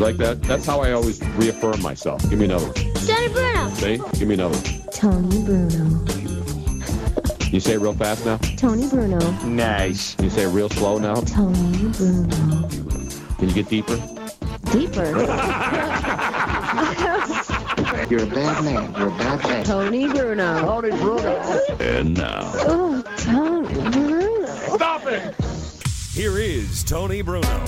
You like that? That's how I always reaffirm myself. Give me another one. Tony Bruno. See? Give me another one. Tony Bruno. You say it real fast now? Tony Bruno. Nice. You say it real slow now? Tony Bruno. Can you get deeper? Deeper. You're a bad man. You're a bad man. Tony Bruno. Tony Bruno. And now. Oh, Tony Bruno. Stop it! Here is Tony Bruno.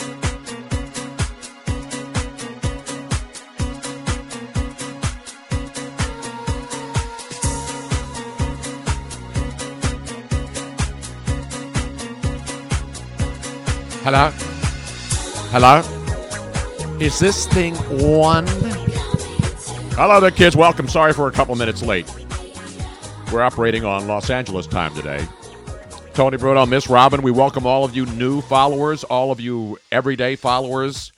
Hello? Hello? Is this thing on? Hello there, kids. Welcome. Sorry for a couple minutes late. We're operating on Los Angeles time today. Tony Bruno, Miss Robin, we welcome all of you new followers, all of you everyday followers,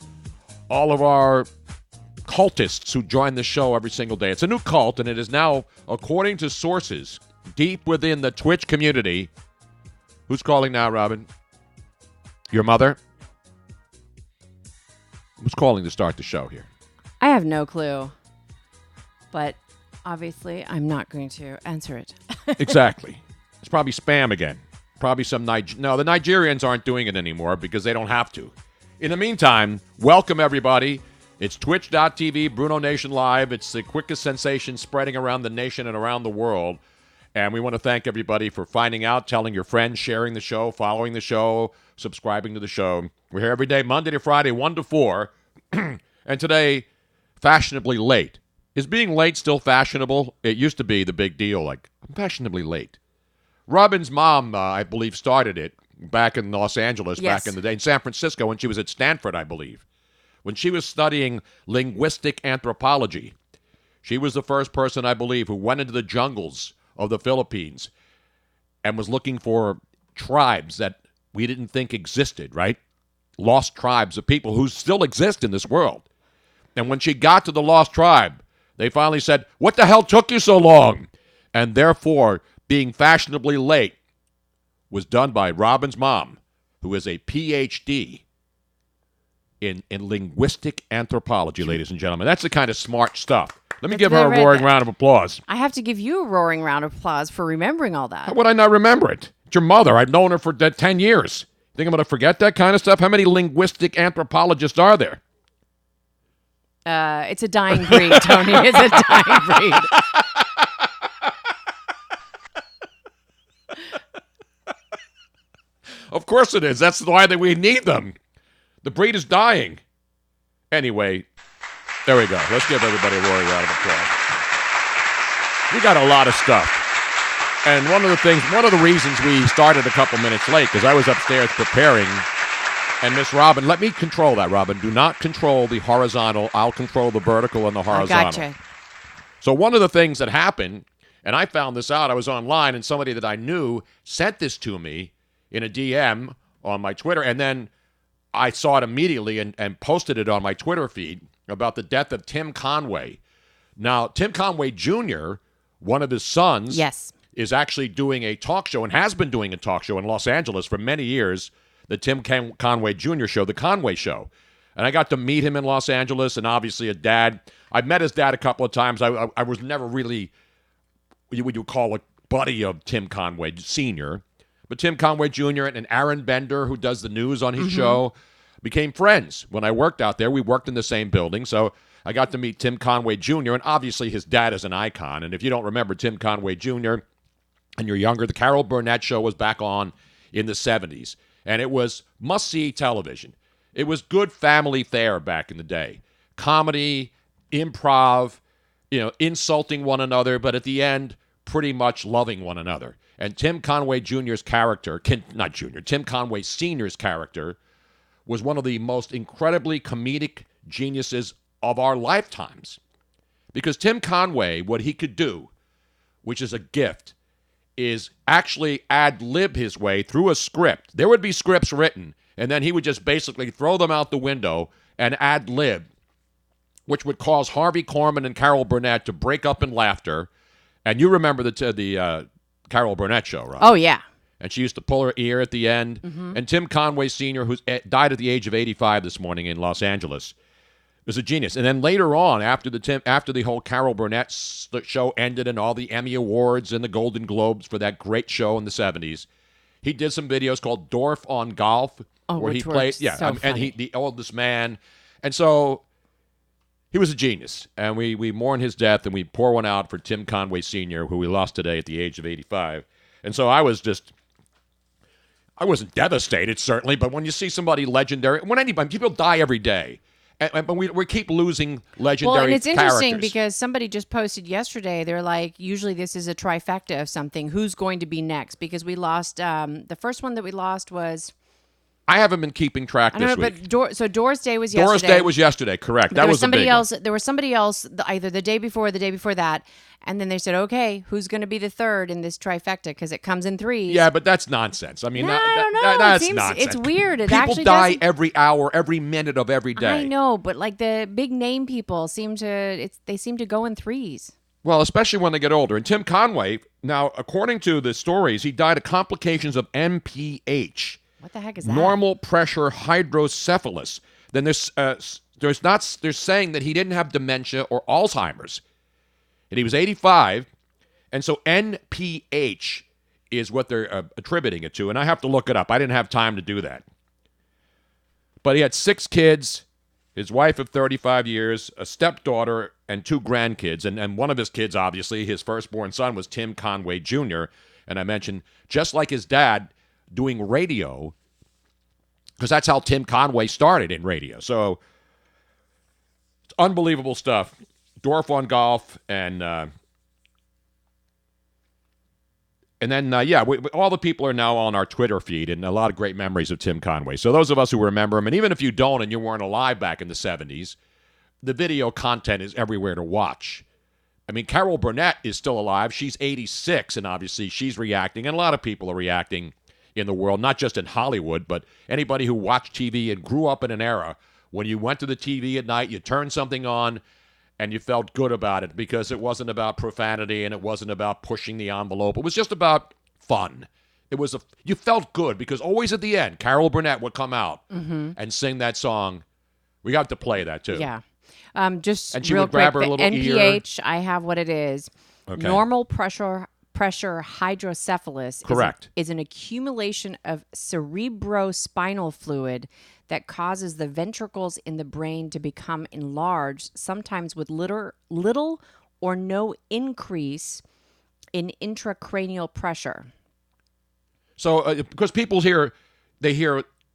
all of our cultists who join the show every single day. It's a new cult, and it is now, according to sources deep within the Twitch community. Who's calling now, Robin? Your mother? Who's calling to start the show here? I have no clue. But obviously, I'm not going to answer it. Exactly. It's probably spam again. Probably some No, the Nigerians aren't doing it anymore because they don't have to. In the meantime, welcome everybody. It's twitch.tv, BrunoNation Live. It's the quickest sensation spreading around the nation and around the world. And we want to thank everybody for finding out, telling your friends, sharing the show, following the show, subscribing to the show. We're here every day, Monday to Friday, 1 to 4. And today, fashionably late. Is being late still fashionable? It used to be the big deal, like, I'm fashionably late. Robin's mom, I believe, started it back in Los Angeles, Yes. back in the day, in San Francisco, when she was at Stanford, I believe. When she was studying linguistic anthropology, she was the first person, I believe, who went into the jungles of the Philippines and was looking for tribes that we didn't think existed, right? Lost tribes of people who still exist in this world. And when she got to the lost tribe, they finally said, "What the hell took you so long?" And therefore, being fashionably late was done by Robin's mom, who is a PhD in linguistic anthropology, ladies and gentlemen. That's the kind of smart stuff. Let me give her a roaring round of applause. I have to give you a roaring round of applause for remembering all that. How would I not remember it? It's your mother. I've known her for 10 years. Think I'm going to forget that kind of stuff? How many linguistic anthropologists are there? It's a dying breed, Tony. It's a dying breed. Of course it is. That's why we need them. The breed is dying. Anyway, there we go. Let's give everybody a roaring round of applause. We got a lot of stuff. And one of the reasons we started a couple minutes late, because I was upstairs preparing, and Miss Robin, let me control that, Robin. Do not control the horizontal. I'll control the vertical and the horizontal. I gotcha. So one of the things that happened, and I found this out, I was online, and somebody that I knew sent this to me in a DM on my Twitter, and then I saw it immediately and posted it on my Twitter feed about the death of Tim Conway. Now, Tim Conway Jr., one of his sons, Yes. is actually doing a talk show and has been doing a talk show in Los Angeles for many years, the Tim Conway Jr. show, the Conway Show. And I got to meet him in Los Angeles, and obviously a dad. I've met his dad a couple of times. I was never really what you call a buddy of Tim Conway Sr., but Tim Conway Jr. and Aaron Bender, who does the news on his show, became friends. When I worked out there, we worked in the same building, so I got to meet Tim Conway Jr., and obviously his dad is an icon. And if you don't remember Tim Conway Jr. and you're younger, the Carol Burnett show was back on in the 70s, and it was must-see television. It was good family fare back in the day. Comedy, improv, insulting one another, but at the end, pretty much loving one another. And Tim Conway Jr.'s character, Tim Conway Sr.'s character was one of the most incredibly comedic geniuses of our lifetimes. Because Tim Conway, what he could do, which is a gift, is actually ad-lib his way through a script. There would be scripts written, and then he would just basically throw them out the window and ad-lib, which would cause Harvey Korman and Carol Burnett to break up in laughter. And you remember the Carol Burnett show, right? Oh, yeah. And she used to pull her ear at the end. And Tim Conway Sr., who died at the age of 85 this morning in Los Angeles, was a genius. And then later on, after the whole Carol Burnett show ended and all the Emmy Awards and the Golden Globes for that great show in the 70s, he did some videos called Dorf on Golf, where he played, and he the oldest man. And so he was a genius. And we mourn his death, and we pour one out for Tim Conway Sr., who we lost today at the age of 85. And so I wasn't devastated, certainly, but when you see somebody legendary, people die every day. But we keep losing legendary characters. Well, and it's interesting because somebody just posted yesterday, they're like, usually this is a trifecta of something. Who's going to be next? Because we lost, the first one that we lost was... I haven't been keeping track this week. So Doris Day was yesterday. Doris Day was yesterday, correct. That was somebody else. There was somebody else either the day before or the day before that. And then they said, okay, who's going to be the third in this trifecta? Because it comes in threes. Yeah, but that's nonsense. I mean, I don't know. That's nonsense. It's weird. People die every hour, every minute of every day. I know, but like the big name people seem to go in threes. Well, especially when they get older. And Tim Conway, now, according to the stories, he died of complications of NPH. What the heck is that? Normal pressure hydrocephalus. Then they're saying that he didn't have dementia or Alzheimer's. And he was 85. And so NPH is what they're attributing it to. And I have to look it up. I didn't have time to do that. But he had 6 kids, his wife of 35 years, a stepdaughter, and 2 grandkids. And one of his kids, obviously, his firstborn son was Tim Conway Jr. And I mentioned, just like his dad, doing radio, because that's how Tim Conway started in radio. So it's unbelievable stuff. Dorf on Golf, and then all the people are now on our Twitter feed, and a lot of great memories of Tim Conway. So those of us who remember him, and even if you don't and you weren't alive back in the 70s, the video content is everywhere to watch. I mean, Carol Burnett is still alive. She's 86, and obviously she's reacting, and a lot of people are reacting in the world, not just in Hollywood, but anybody who watched TV and grew up in an era when you went to the TV at night, you turned something on, and you felt good about it because it wasn't about profanity and it wasn't about pushing the envelope. It was just about fun. You felt good because always at the end, Carol Burnett would come out and sing that song. We got to play that too. Yeah. Just and she real would grab quick, her little NPH, ear. I have what it is. Okay. Normal pressure hydrocephalus Correct. is an accumulation of cerebrospinal fluid that causes the ventricles in the brain to become enlarged, sometimes with little or no increase in intracranial pressure. So because people hear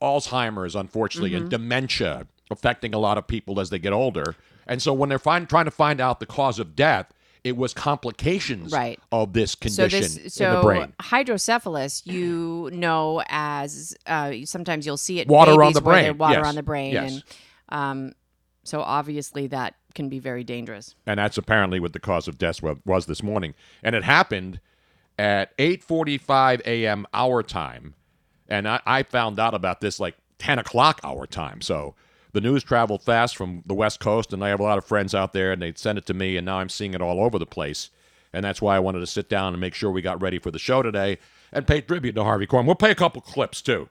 Alzheimer's, unfortunately, and dementia affecting a lot of people as they get older. And so when they're trying to find out the cause of death, it was complications of this condition in the brain. Hydrocephalus, as sometimes you'll see it in water babies on the brain. Where water Yes. on the brain. Yes. And so obviously that can be very dangerous. And that's apparently what the cause of death was this morning. And it happened at 8:45 a.m. our time. And I found out about this like 10 o'clock our time. So the news traveled fast from the West Coast, and I have a lot of friends out there, and they'd send it to me, and now I'm seeing it all over the place. And that's why I wanted to sit down and make sure we got ready for the show today and pay tribute to Harvey Korman. We'll play a couple clips, too.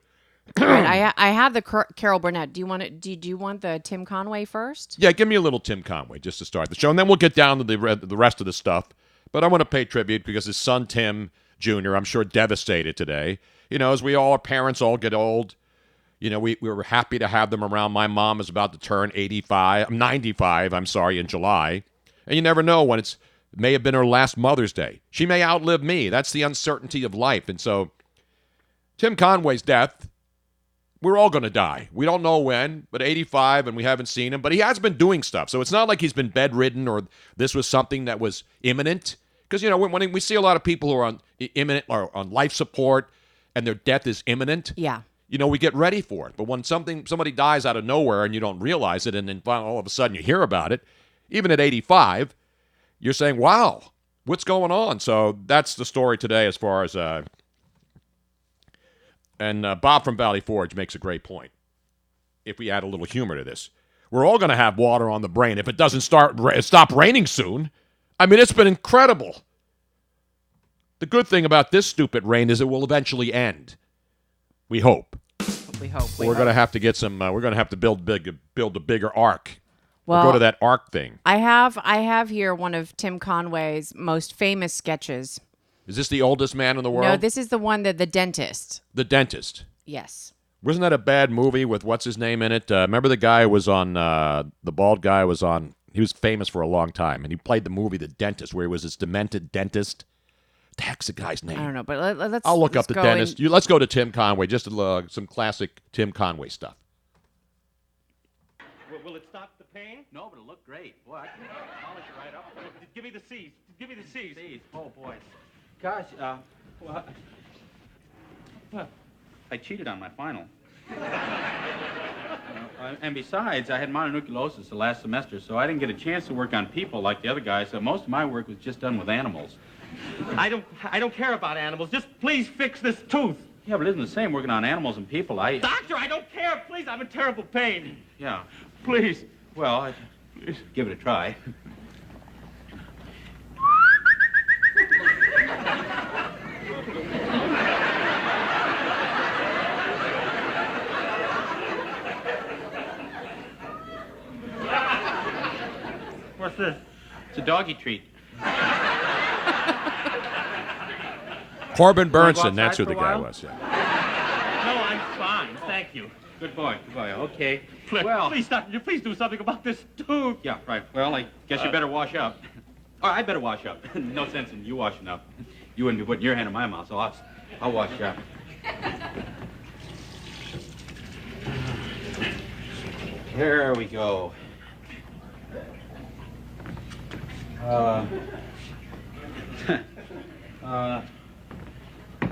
All right, I have the Carol Burnett. Do you want the Tim Conway first? Yeah, give me a little Tim Conway just to start the show, and then we'll get down to the rest of the stuff. But I want to pay tribute because his son, Tim Jr., I'm sure devastated today. As we all, our parents all get old. We were happy to have them around. My mom is about to turn 95, in July. And you never know when it may have been her last Mother's Day. She may outlive me. That's the uncertainty of life. And so Tim Conway's death, we're all going to die. We don't know when, but 85, and we haven't seen him. But he has been doing stuff. So it's not like he's been bedridden or this was something that was imminent. Because, when we see a lot of people who are on imminent or on life support and their death is imminent. Yeah. We get ready for it. But when somebody dies out of nowhere and you don't realize it, and then all of a sudden you hear about it, even at 85, you're saying, wow, what's going on? So that's the story today as far as... And Bob from Valley Forge makes a great point. If we add a little humor to this. We're all going to have water on the brain if it doesn't stop raining soon. I mean, it's been incredible. The good thing about this stupid rain is it will eventually end. We hope. We hope. We're going to have to get some. We're going to have to build a bigger ark. Well, go to that arc thing. I have here one of Tim Conway's most famous sketches. Is this the oldest man in the world? No, this is the one that the dentist. The Dentist. Yes. Wasn't that a bad movie with what's his name in it? Remember the guy who was on, the bald guy was on, he was famous for a long time, and he played the movie The Dentist, where he was this demented dentist. The heck's the guy's name? I don't know, but let's. I'll look up let's The go Dentist. and- Let's go to Tim Conway, just some classic Tim Conway stuff. Will it stop the pain? No, but it'll look great. Boy, I can polish it right up. Give me the C's. Give me the C's. C's. Oh, boy. Gosh, well, I cheated on my final. And besides, I had mononucleosis the last semester, so I didn't get a chance to work on people like the other guys, so most of my work was just done with animals. I don't care about animals. Just please fix this tooth. Yeah, but it isn't the same working on animals and people. Doctor, I don't care. Please, I'm in terrible pain. Yeah. Please. Well, please give it a try. What's this? It's a doggy treat. Corbin Wanna go Burnson, that's outside who for the a guy while? was. Yeah. No, I'm fine. Thank you. Good boy. Good boy. Okay. Well, please, doctor, please do something about this tooth. Yeah, right. Well, I guess you better wash up. Or I better wash up. No sense in you washing up. You wouldn't be putting your hand in my mouth, so I'll wash up. There we go.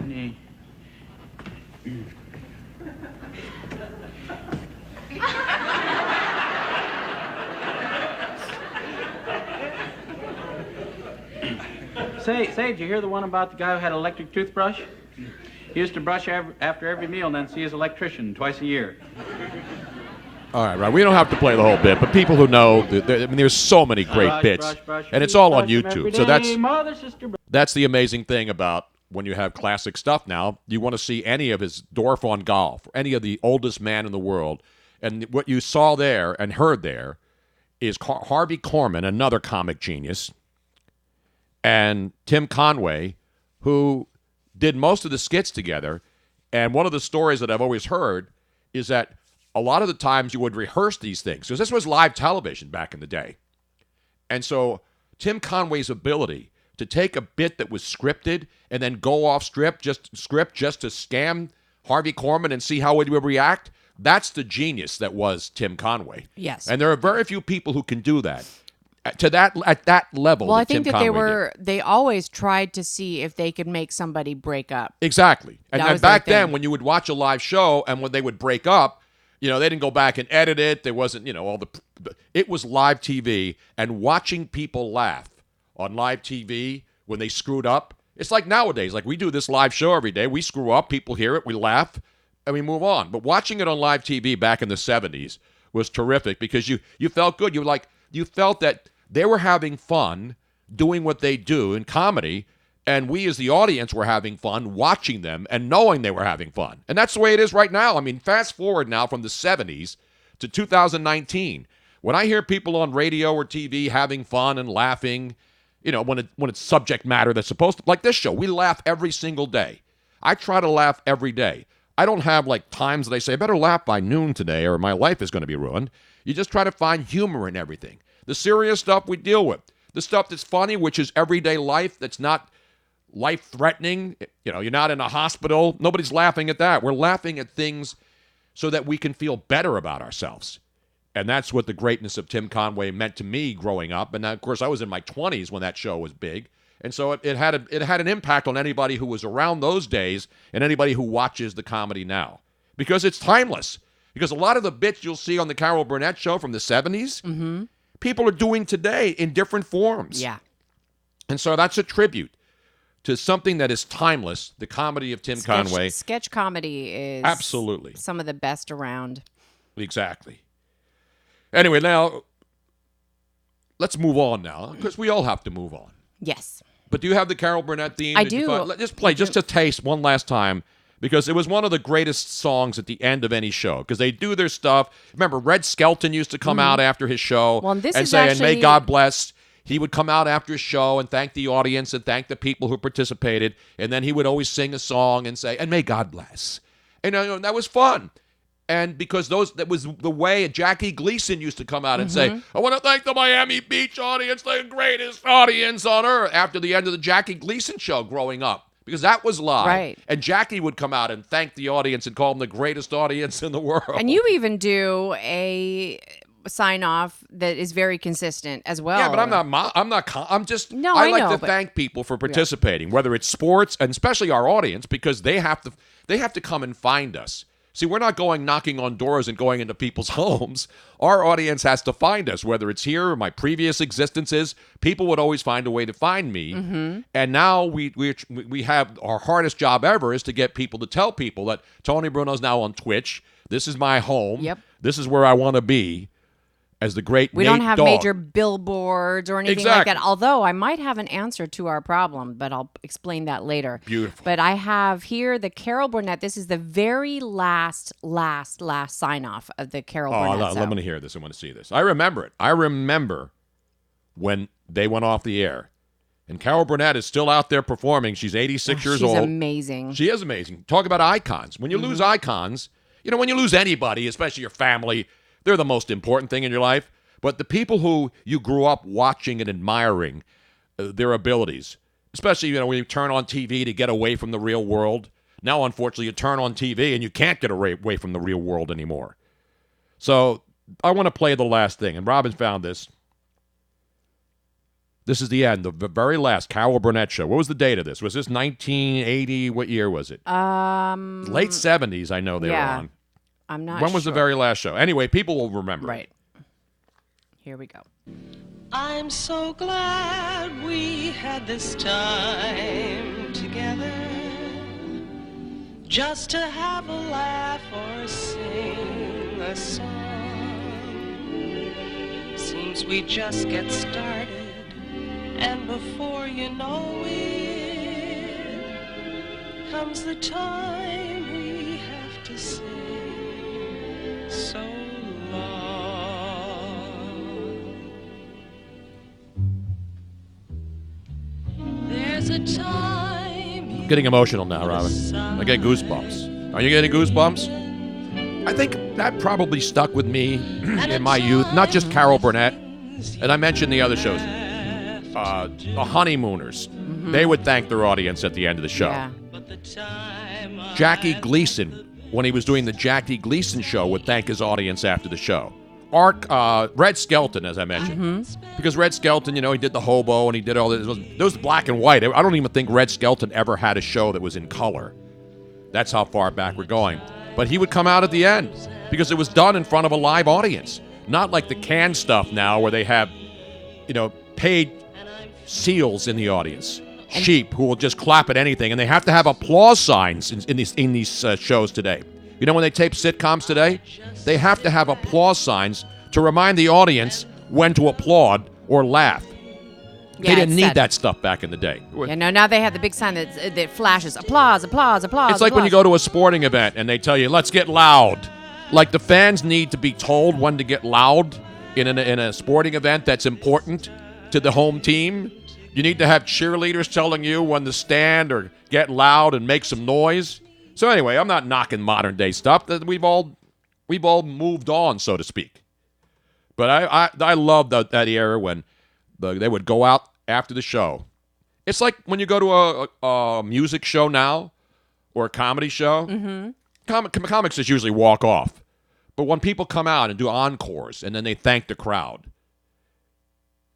Nee. Say, did you hear the one about the guy who had an electric toothbrush? He used to brush after every meal and then see his electrician twice a year. All right. We don't have to play the whole bit, but people who know, I mean, there's so many great bits, and it's all on YouTube. So that's the amazing thing about when you have classic stuff now. You want to see any of his Dorf on Golf, any of the oldest man in the world, and what you saw there and heard there is Harvey Korman, another comic genius, and Tim Conway, who did most of the skits together. And one of the stories that I've always heard is that a lot of the times you would rehearse these things, because this was live television back in the day. And so Tim Conway's ability to take a bit that was scripted and then go off script just to scam Harvey Korman and see how he would react, that's the genius that was Tim Conway. Yes. And there are very few people who can do that. At that level. Well, that I think Tim that Conway did. they always tried to see if they could make somebody break up. Exactly. And That was back their then, thing. when you would watch a live show and when they would break up, they didn't go back and edit it. There wasn't, all it was live TV, and watching people laugh on live TV when they screwed up. It's like nowadays, like we do this live show every day. We screw up, people hear it, we laugh, and we move on. But watching it on live TV back in the 70s was terrific because you felt good. You felt that they were having fun doing what they do in comedy, and we as the audience were having fun watching them and knowing they were having fun. And that's the way it is right now. I mean, fast forward now from the 70s to 2019. When I hear people on radio or TV having fun and laughing, when it's subject matter that's supposed to, like this show, we laugh every single day. I try to laugh every day. I don't have like times that I say, I better laugh by noon today or my life is going to be ruined. You just try to find humor in everything. The serious stuff we deal with. The stuff that's funny, which is everyday life, that's not life-threatening. You're not in a hospital. Nobody's laughing at that. We're laughing at things so that we can feel better about ourselves. And that's what the greatness of Tim Conway meant to me growing up. And of course, I was in my 20s when that show was big. And so it had an impact on anybody who was around those days and anybody who watches the comedy now. Because it's timeless. Because a lot of the bits you'll see on the Carol Burnett show from the 70s, people are doing today in different forms. Yeah. And so that's a tribute to something that is timeless, the comedy of Tim Conway. Sketch comedy is Absolutely. some of the best around. Exactly. Anyway, now, let's move on now, because we all have to move on. Yes. But do you have the Carol Burnett theme? I Did you do. Just play, just to taste one last time, because it was one of the greatest songs at the end of any show because they do their stuff. Remember, Red Skelton used to come out after his show Well, this and is say, and may actually- God bless. He would come out after his show and thank the audience and thank the people who participated. And then he would always sing a song and say, and may God bless. And that was fun. And because that was the way Jackie Gleason used to come out and say, I want to thank the Miami Beach audience, the greatest audience on earth, after the end of the Jackie Gleason show growing up. Because that was live. Right. And Jackie would come out and thank the audience and call them the greatest audience in the world. And you even do a sign off that is very consistent as well. Yeah, but I'm just, No, I I like know, to but- thank people for participating, whether it's sports and especially our audience, because they have to come and find us. See, we're not going knocking on doors and going into people's homes. Our audience has to find us, whether it's here or my previous existences. People would always find a way to find me. And now we have our hardest job ever is to get people to tell people that Tony Bruno's now on Twitch. This is my home. Yep. This is where I want to be as the great We Nate don't have Dogg. major billboards or anything like Exactly. that. Although I might have an answer to our problem, but I'll explain that later. Beautiful. But I have here the Carol Burnett. This is the very last sign off of the Carol Burnett. I'm going to hear this. I want to see this. I remember it. I remember when they went off the air. And Carol Burnett is still out there performing. She's 86 years She's old. amazing. She is amazing. Talk about icons. When you lose icons, when you lose anybody, especially your family, they're the most important thing in your life. But the people who you grew up watching and admiring their abilities, especially when you turn on TV to get away from the real world. Now, unfortunately, you turn on TV and you can't get away from the real world anymore. So I want to play the last thing. And Robin found this. This is the end, the very last Carol Burnett show. What was the date of this? Was this 1980? What year was it? Late 70s, I know they were on. I'm not When was the sure. very last show? Anyway, people will remember. Right. Here we go. I'm so glad we had this time together, just to have a laugh or sing a song. Seems we just get started, and before you know it, comes the time we have to say so long. There's a time. Getting emotional now, Robin. I get goosebumps. Are you getting goosebumps? I think that probably stuck with me in my youth. Not just Carol Burnett. And I mentioned the other shows. The Honeymooners. They would thank their audience at the end of the show. Yeah. Jackie Gleason, when he was doing the Jackie Gleason show, would thank his audience after the show. Red Skelton, as I mentioned. Because Red Skelton, he did the hobo and he did all this. It was black and white. I don't even think Red Skelton ever had a show that was in color. That's how far back we're going. But he would come out at the end because it was done in front of a live audience. Not like the canned stuff now where they have, paid seals in the audience. Sheep who will just clap at anything. And they have to have applause signs in these shows today. When they tape sitcoms today, they have to have applause signs to remind the audience when to applaud or laugh. Yeah, They didn't it's need sad. that stuff back in the day. Yeah, no, now they have the big sign that flashes applause, applause, applause. It's like when you go to a sporting event and they tell you, let's get loud. Like the fans need to be told when to get loud in a sporting event that's important to the home team. You need to have cheerleaders telling you when to stand or get loud and make some noise. So anyway, I'm not knocking modern day stuff. That we've all moved on, so to speak. But I love that era when they would go out after the show. It's like when you go to a music show now or a comedy show. Mm-hmm. Comics just usually walk off. But when people come out and do encores and then they thank the crowd,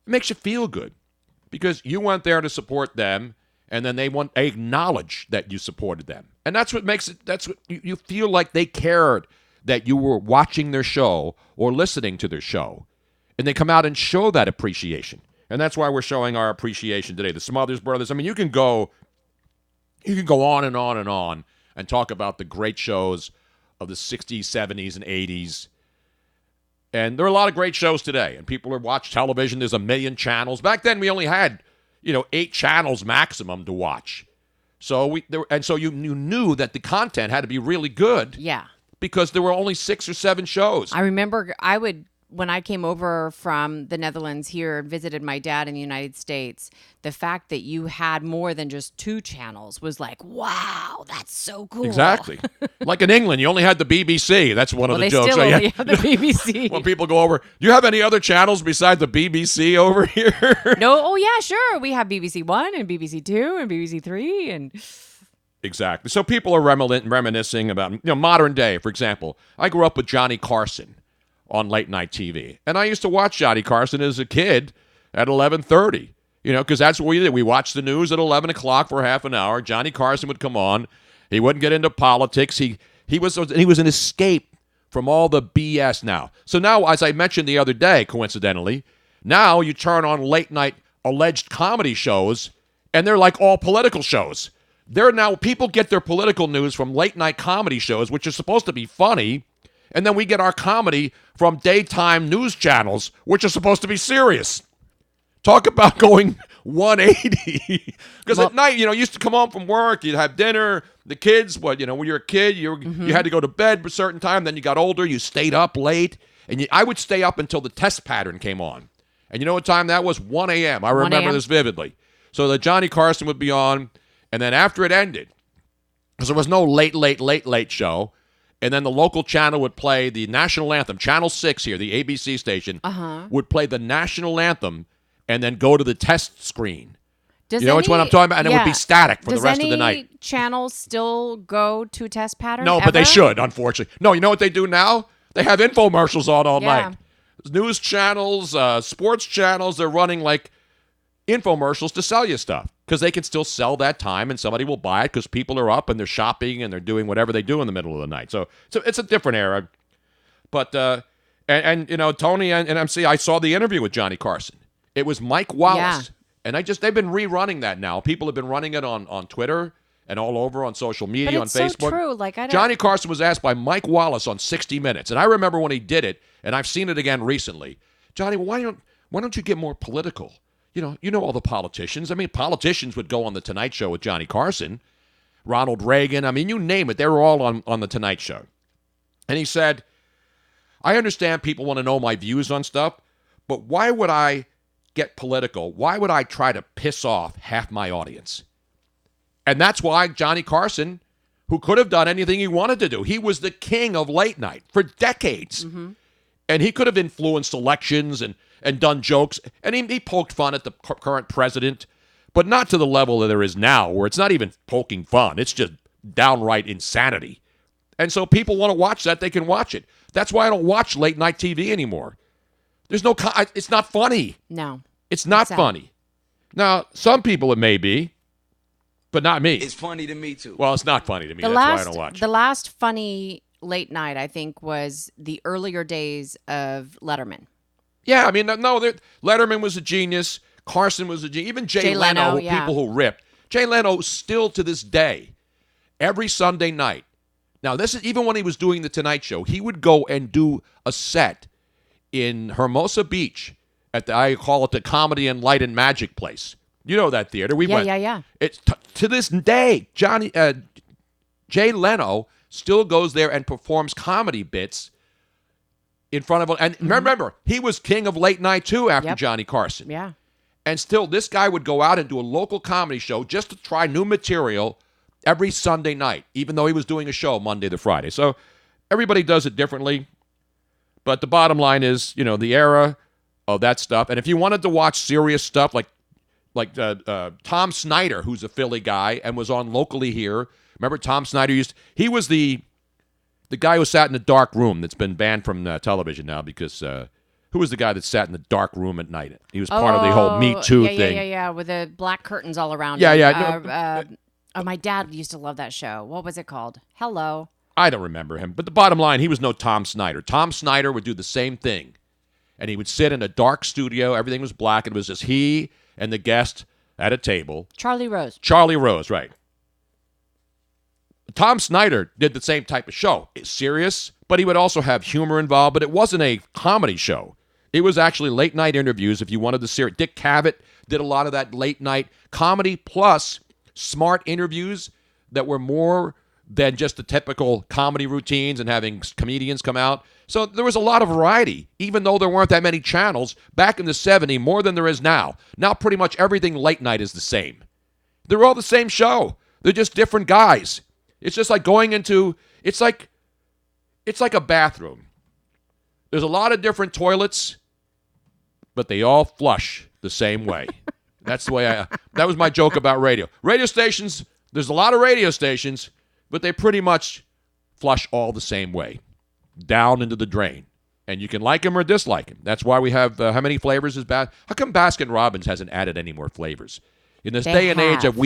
it makes you feel good because you went there to support them and then they acknowledge that you supported them. And that's what makes it, that's what you feel like they cared that you were watching their show or listening to their show. And they come out and show that appreciation. And that's why we're showing our appreciation today. The Smothers Brothers. I mean, you can go on and on and on and talk about the great shows of the 60s, 70s, and 80s. And there are a lot of great shows today. And people watch television. There's a million channels. Back then, we only had, 8 channels maximum to watch. So you knew that the content had to be really good. Yeah. Because there were only 6 or 7 shows. I remember when I came over from the Netherlands here and visited my dad in the United States, the fact that you had more than just 2 channels was like, wow, that's so cool. Exactly. Like in England, you only had the BBC. That's one of the jokes. They still only have the BBC. When people go over, do you have any other channels besides the BBC over here? No. Oh, yeah, sure. We have BBC One and BBC Two and BBC Three and... Exactly. So people are reminiscing about, modern day, for example. I grew up with Johnny Carson on late night TV. And I used to watch Johnny Carson as a kid at 11:30, because that's what we did. We watched the news at 11 o'clock for half an hour. Johnny Carson would come on. He wouldn't get into politics. He was an escape from all the BS now. So now, as I mentioned the other day, coincidentally, now you turn on late night alleged comedy shows, and they're like all political shows. People get their political news from late night comedy shows, which are supposed to be funny. And then we get our comedy from daytime news channels, which are supposed to be serious. Talk about going 180. Because at night, you used to come home from work, you'd have dinner, the kids, when you're a kid, you had to go to bed a certain time. Then you got older, you stayed up late. And I would stay up until the test pattern came on. And you know what time that was? 1 a.m. I remember this vividly. So the Johnny Carson would be on. And then after it ended, because there was no late show, and then the local channel would play the national anthem. Channel 6 here, the ABC station, would play the national anthem and then go to the test screen. Which one I'm talking about? And it would be static for the rest of the night. Does any channels still go to test pattern? No, but they should, unfortunately. No, you know what they do now? They have infomercials on all night. News channels, sports channels, they're running like infomercials to sell you stuff. Because they can still sell that time and somebody will buy it because people are up and they're shopping and they're doing whatever they do in the middle of the night. So it's a different era. But, Tony and MC, I saw the interview with Johnny Carson. It was Mike Wallace. Yeah. And they've been rerunning that now. People have been running it on Twitter and all over on social media, but on Facebook. So true. Johnny Carson was asked by Mike Wallace on 60 Minutes. And I remember when he did it, and I've seen it again recently. Johnny, why don't you get more political? You know all the politicians. I mean, politicians would go on the Tonight Show with Johnny Carson, Ronald Reagan. I mean, you name it. They were all on the Tonight Show. And he said, I understand people want to know my views on stuff, but why would I get political? Why would I try to piss off half my audience? And that's why Johnny Carson, who could have done anything he wanted to do, he was the king of late night for decades. Mm-hmm. And he could have influenced elections and done jokes, and he poked fun at the current president, but not to the level that there is now, where it's not even poking fun. It's just downright insanity. And so people want to watch that, they can watch it. That's why I don't watch late night TV anymore. It's not funny. No. It's not funny. Now, some people it may be, but not me. It's funny to me, too. Well, it's not funny to me. That's why I don't watch. The last funny late night, I think, was the earlier days of Letterman. Yeah, I mean, no, Letterman was a genius. Carson was a genius. Even Jay Leno, people who ripped. Jay Leno still to this day, every Sunday night. Now, this is even when he was doing the Tonight Show, he would go and do a set in Hermosa Beach at I call it the Comedy and Light and Magic place. You know that theater. We went. Yeah. It's to this day, Jay Leno still goes there and performs comedy bits in front of, and remember, he was king of late night too after Johnny Carson. Yeah. And still, this guy would go out and do a local comedy show just to try new material every Sunday night, even though he was doing a show Monday to Friday. So everybody does it differently. But the bottom line is, the era of that stuff. And if you wanted to watch serious stuff like Tom Snyder, who's a Philly guy and was on locally here. Remember Tom Snyder he was the guy who sat in the dark room that's been banned from television now because who was the guy that sat in the dark room at night? He was part of the whole Me Too thing. Yeah, with the black curtains all around. Yeah. My dad used to love that show. What was it called? Hello. I don't remember him. But the bottom line, he was no Tom Snyder. Tom Snyder would do the same thing. And he would sit in a dark studio. Everything was black. And it was just he and the guest at a table. Charlie Rose, right. Tom Snyder did the same type of show. It's serious, but he would also have humor involved. But it wasn't a comedy show. It was actually late-night interviews if you wanted to see it. Dick Cavett did a lot of that late-night comedy plus smart interviews that were more than just the typical comedy routines and having comedians come out. So there was a lot of variety, even though there weren't that many channels back in the 70s, more than there is now. Now pretty much everything late night is the same. They're all the same show. They're just different guys. It's just like going into, it's like a bathroom. There's a lot of different toilets, but they all flush the same way. That's the way that was my joke about radio. Radio stations, there's a lot of radio stations, but they pretty much flush all the same way, down into the drain. And you can like them or dislike them. That's why we have, how many flavors is How come Baskin-Robbins hasn't added any more flavors? In this day and age of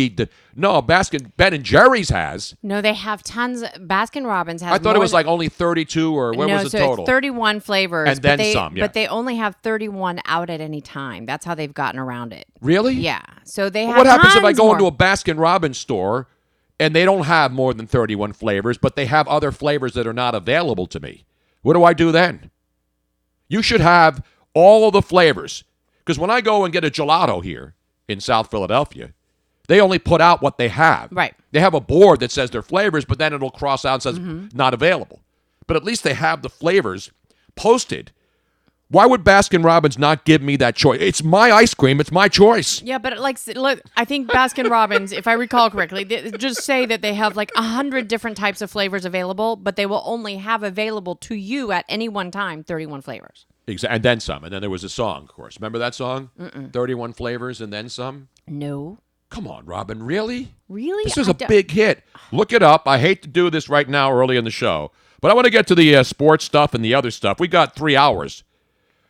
no, Ben and Jerry's has. No, they have tons. Baskin-Robbins has. I thought it was like only 32, or what was the total? It's 31 flavors, and then some. Yeah. But they only have 31 out at any time. That's how they've gotten around it. Really? Yeah. So they have. What happens if I go more. into a Baskin-Robbins store and they don't have more than 31 flavors, but they have other flavors that are not available to me? What do I do then? You should have all of the flavors, because when I go and get a gelato here in South Philadelphia, they only put out what they have. Right. They have a board that says their flavors, but then it'll cross out and says not available. But at least they have the flavors posted. Why would Baskin-Robbins not give me that choice? It's my ice cream. It's my choice. Yeah, but look, I think Baskin-Robbins, if I recall correctly, they just say that they have like 100 different types of flavors available, but they will only have available to you at any one time 31 flavors. Exactly, and then some. And then there was a song, of course. Remember that song? 31 flavors and then some? No. Come on, Robin. Really? Really? This is a big hit. Look it up. I hate to do this right now early in the show, but I want to get to the sports stuff and the other stuff. We got 3 hours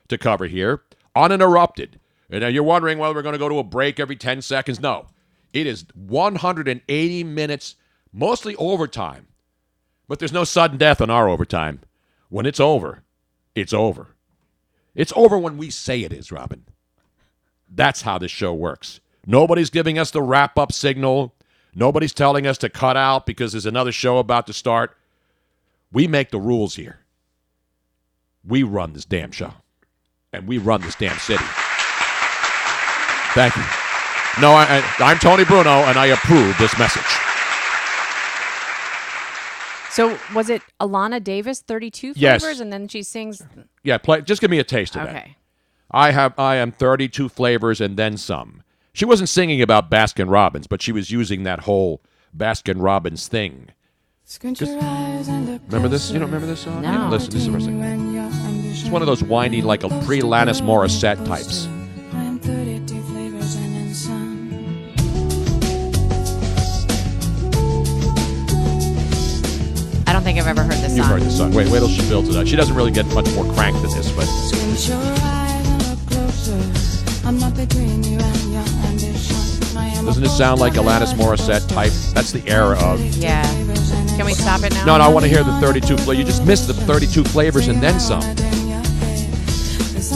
to cover here, uninterrupted. And now you're wondering whether we're going to go to a break every 10 seconds. No. It is 180 minutes, mostly overtime. But there's no sudden death on our overtime. When it's over, it's over. It's over when we say it is, Robin. That's how this show works. Nobody's giving us the wrap-up signal. Nobody's telling us to cut out because there's another show about to start. We make the rules here. We run this damn show. And we run this damn city. Thank you. No, I'm Tony Bruno, and I approve this message. So was it Alana Davis, 32 Yes. flavors, and then she sings? Yeah, just give me a taste of that. Okay. I am 32 flavors and then some. She wasn't singing about Baskin-Robbins, but she was using that whole Baskin-Robbins thing. Remember this? You don't remember this song? No. Listen, this is the first thing. It's one of those whiny, like a pre-Alanis Morissette types. I don't think I've ever heard this song. You've heard this song. Wait till she builds it up. She doesn't really get much more crank than this, but... Doesn't it sound like Alanis Morissette type? That's the era of... Yeah. Can we stop it now? No, I want to hear the 32 flavors. You just missed the 32 flavors and then some. This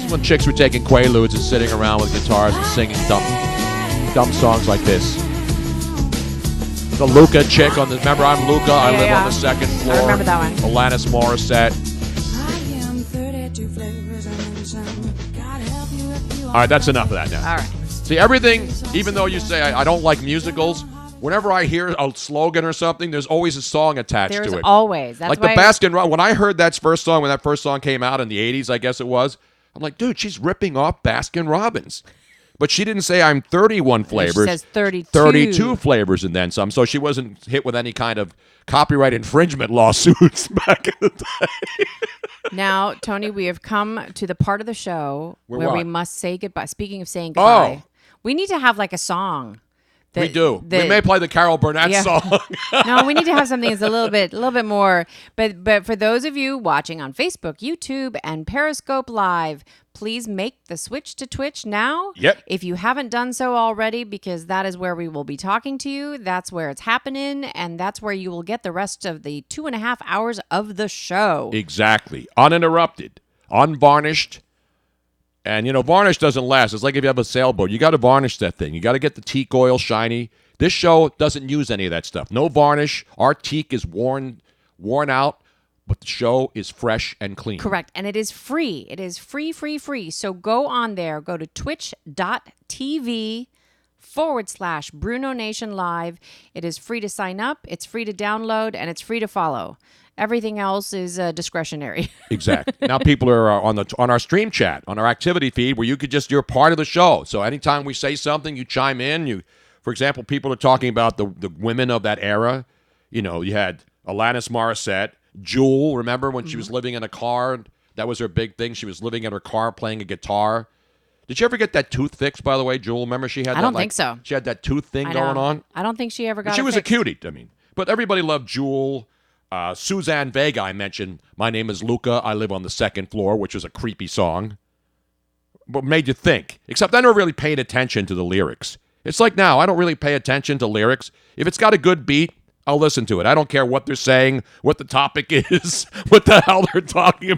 is when chicks were taking Quaaludes and sitting around with guitars and singing dumb songs like this. The Luca chick on the... Remember, I'm Luca. I live on the second floor. I remember that one. Alanis Morissette. All right, that's enough of that now. All right. See, everything, even though you say I don't like musicals, whenever I hear a slogan or something, there's always a song attached There's to it. always. That's like why the Baskin-Robbins. When I heard that first song, when that first song came out in the 80s, I guess it was, I'm like, dude, she's ripping off Baskin-Robbins. But she didn't say I'm 31 flavors. She says 32. 32 flavors and then some. So she wasn't hit with any kind of copyright infringement lawsuits back in the day. Now, Tony, we have come to the part of the show where we what? must say goodbye. Speaking of saying goodbye, Oh. we need to have like a song. We do. We may play the Carol Burnett song. No, we need to have something that's a little bit more. But for those of you watching on Facebook, YouTube, and Periscope Live, please make the switch to Twitch now. Yep. If you haven't done so already, because that is where we will be talking to you. That's where it's happening, and that's where you will get the rest of the 2.5 hours of the show. Exactly. Uninterrupted. Unvarnished. And, varnish doesn't last. It's like if you have a sailboat. You got to varnish that thing. You got to get the teak oil shiny. This show doesn't use any of that stuff. No varnish. Our teak is worn out. but the show is fresh and clean. Correct. And it is free. It is free, free, free. So go on there. Go to twitch.tv/BrunoNation Live. It is free to sign up. It's free to download, and it's free to follow. Everything else is discretionary. Exactly. Now people are on our stream chat, on our activity feed, where you're part of the show. So anytime we say something, you chime in. For example, people are talking about the women of that era. You know, you had Alanis Morissette, Jewel. Remember when she was living in a car? That was her big thing. She was living in her car playing a guitar. Did you ever get that tooth fixed, by the way, Jewel? Remember she had I don't think so. She had that tooth thing I going know. on? I don't think she ever got She it was fixed. a cutie, I mean. But everybody loved Jewel. Suzanne Vega, I mentioned. My name is Luca. I live on the second floor, which was a creepy song. But made you think. Except I never really paid attention to the lyrics. It's like now, I don't really pay attention to lyrics. If it's got a good beat, I'll listen to it. I don't care what they're saying, what the topic is, what the hell they're talking about.